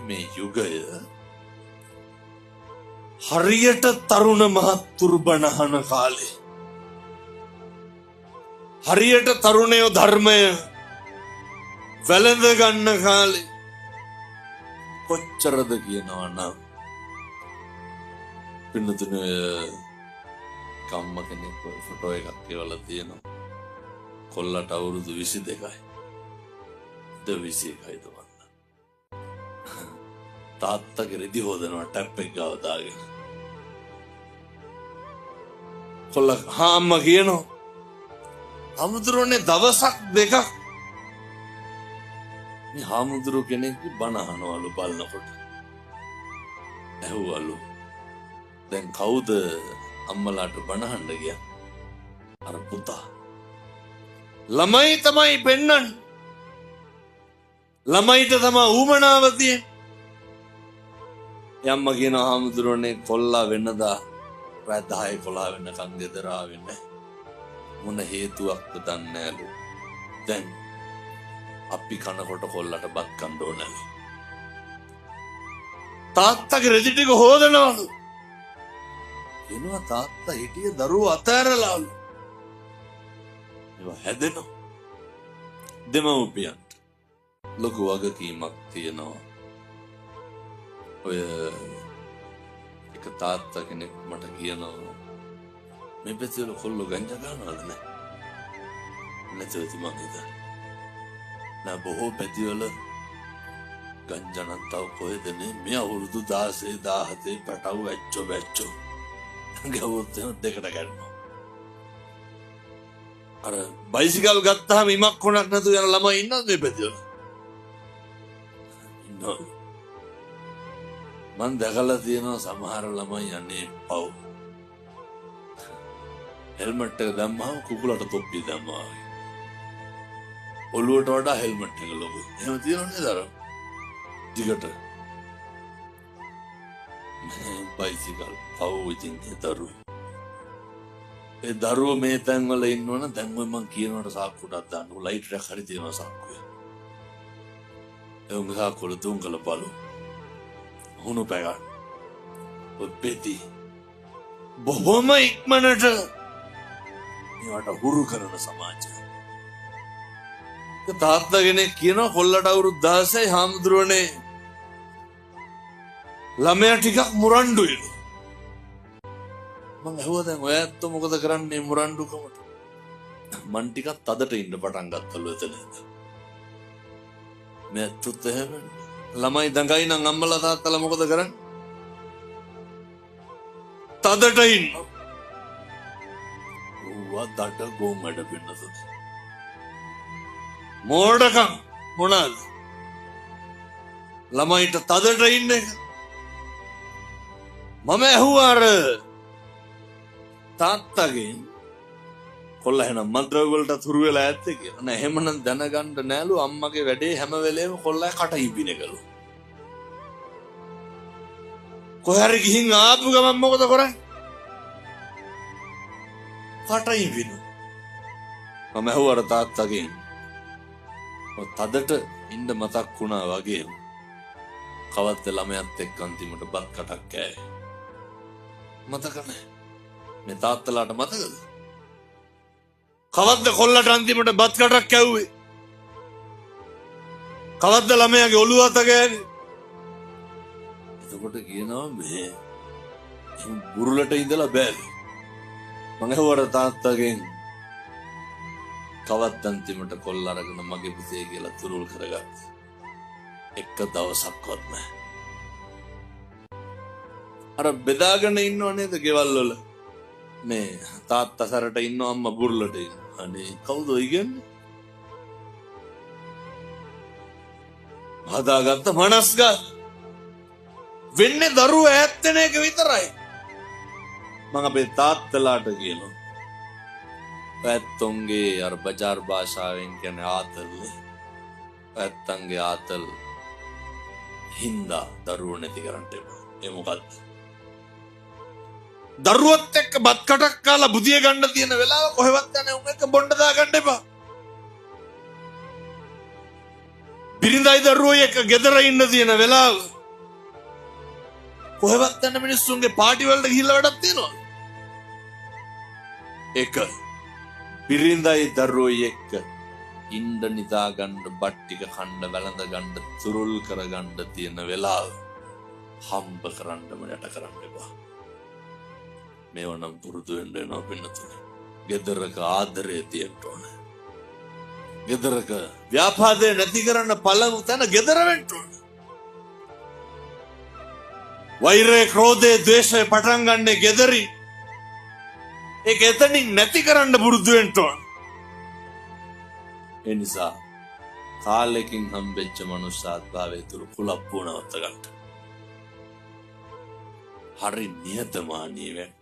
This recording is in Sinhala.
මේ යුගය හරියට තරුණ මහත්තුරු බණහන කාලේ හරියට තරුණයෝ ධර්මය වැළඳ ගන්න කාලේ කොච්චරද කියනවා නම් පින්නතුනේ කම්ම කෙනෙක් ෆොටෝ එකක් කියලා තියෙනවා කොල්ලට අවුරුදු 22යි ද 21යිද වන්න තාත්තගේ රෙදි හොදනවා ටැප් එක ගාව දාගෙන කොල්ල අම්ම කියනවා හාමුදුරුවනේ දවසක් දෙකක් මේ හාමුදුරුව කෙනෙක් බණ අහනවලු බලනකොට ඇහුවලු දැන් කවුද අම්මලාට බණ අහන්න ගියා අර පුතා ළමයි තමයි පෙන්නන්නේ ළමයිට තමයි ඌමනාව තියෙන්නේ යම්ම කියන හාමුදුරුවනේ කොල්ලා වෙන්නදා රාත් 10 11 වෙනකන් ගෙදර ආවේ නැහැ මොන හේතුවක්ද දන්නේ නැලු දැන් අපි කනකොට කොල්ලට බත් කන්න ඕනලු තාත්තගේ රෙදි ටික හොදනවලු එනවා තාත්තා හිටිය දරුවෝ අතෑරලාලු ඒවා හැදෙනවා දෙමව්පියන්ට ලොකු වගකීමක් තියෙනවා ඔය එක තාත්තා කෙනෙක් මට කියනවා මේ පැත්තේ කොල්ලෝ ගංජා ගන්නවද නැත්නම් මං හිතන්නේ නෑ බොහෝ පැතිවල ගංජා නම් තව කොහෙද මේ අවුරුදු 16 17 පටව වැච්චෝ ගවොත් දෙකට ගන්නවා අර බයිසිකල් ගත්තාම ඉමක් කොනක් නැතුව යන ළමයි ඉන්නවද මේ පැතිවල ඉන්නවා මං දැකලා තියෙනවා සමහර ළමයි යන්නේ පව් හෙල්මට් එක දැම්මම කුකුලට තොප්පිය දැම්මා ඔළුවට වඩා හෙල්මට් එක ලොකුයි එහෙම තියෙනවනේ දර දිගට බයිසිකල් පව් ඉතින් ඒ දරුවෝ මේ තැන්වල ඉන්නවනම් දැන් මම කියනවට සාක්කුටක් දාන්න ලයිට් එකක් හරි තියෙනවා සාක්කුවේ ඒ උඹ සාක්කුවල තුන් කළ බලු හුණු පැගන්න ඔය පෙති බොහොම ඉක්මනට මේවට හුරු කරන සමාජය තාත්තා කෙනෙක් කියනවා කොල්ලට අවුරුදු 16යි හාමුදුරුවනේ ළමයා ටිකක් මුරණ්ඩුයිලු මං ඇහුවා දැන් ඔය ඇත්තෝ මොකද කරන්නේ මුරණ්ඩුකමට මං ටිකක් තදට ඉන්න පටන් ගත්තලු එතන මේ ඇත්තොත් එහෙම ළමයි දඟයි නම් අම්මලා තාත්තලා මොකද කරන්නේ තදට ඉන්න ඌවා දඩ ගොම්මඩ පින්නසොත් මෝඩකම් මොනවාද ළමයිට තදට ඉන්න එක මම ඇහුවා අර තාත්තගෙන් කොල්ල එහෙනම් මද්ද්‍රව්‍ය වලට තුරු වෙලා ඇත්තේ කියලා නෑ එහෙමනම් දැනගන්න නෑලු අම්මගේ වැඩේ හැම වෙලේම කොල්ලා කට ඉබිනකලු කොහරි ගිහින් ආපු ගමන් මොකද කරන්නේ කට ඉබිනු මම ඇහුවා අර තාත්තගෙන් තදට ඉන්න මතක් වුණා වගේ කවද්ද ළමයාත් එක්ක අන්තිමට බත් කටක් කෑවේ මතක නැහැ මේ තාත්තලාට මතකද කවද්ද කොල්ලට අන්තිමට බත් කටක් කැව්වේ කවද්ද ළමයාගේ ඔළුව අත ගෑවේ එතකොට කියනවා මේ බුරුලට ඉඳලා බෑලු මම ඇහුවා තාත්තගෙන් කවත් අන්තිමට කොල්ල අරගෙන මගේ පුතේ කියලා තුරුල් කරගත්ත එක දවසක්වත් නැහැ අර බෙදාගෙන ඉන්නව නේද ගෙවල් වල මේ තාත්තා සරට ඉන්නව අම්මා බුරුලට ඉන්නවා අනේ කවුද ඔය කියන්නේ හදාගත්ත මනස්ගත වෙන්නේ දරුවෝ ඈත් වෙන එක විතරයි මම අපේ තාත්තලාට කියනවා ඇත්තොන්ගේ අර බජාර් භාෂාවෙන් කියන්නේ ආතල් ඇත්තන්ගේ ආතල් හින්දා දරුවෝ නැති කරන්න එපා ඒ මොකද්ද දරුවොත් එක්ක බත් කටක් කාලා බුදිය ගන්න තියෙන වෙලාව කොහෙවත් යන්නේ උන් එක්ක බොණ්ඩ දා ගන්න එපා බිරිඳයි දරුවෝ එක්ක ගෙදර ඉන්න තියෙන වෙලාව කොහෙවත් යන මිනිස්සුන්ගේ පාටි වලට ගිහිල්ලා වැඩක් තියනවා. එක බිරිඳයි දරුවෝයි එක්ක ඉන්න නිදා ගන්න බත් ටික කන්න වැළඳ ගන්න තුරුල් කර ගන්න තියෙන වෙලාව හම්බ කරන්නම යට කරන්න එපා. මේව නම් පුරුදු වෙන්න වෙනවා පින්නතුනේ. ගෙදරක ආදරය තියෙන්න ඕනේ. ගෙදරක ව්‍යාපාදේ නැති කරන්න පළමු තැන ගෙදර වෙන්න ඕනේ. වෛරය, ක්‍රෝධය, ද්වේෂය පටන් ගන්නේ ගෙදරින්. ඒක එතනින් නැති කරන්න පුරුදු වෙන්න ඕනේ. ඒ නිසා කාලෙකින් හම්බෙච්ච මනුෂ්‍යාත්භාවය තුරු කුලප්පුව නවත්ත ගන්න. හරි නිහතමානී වෙන්න.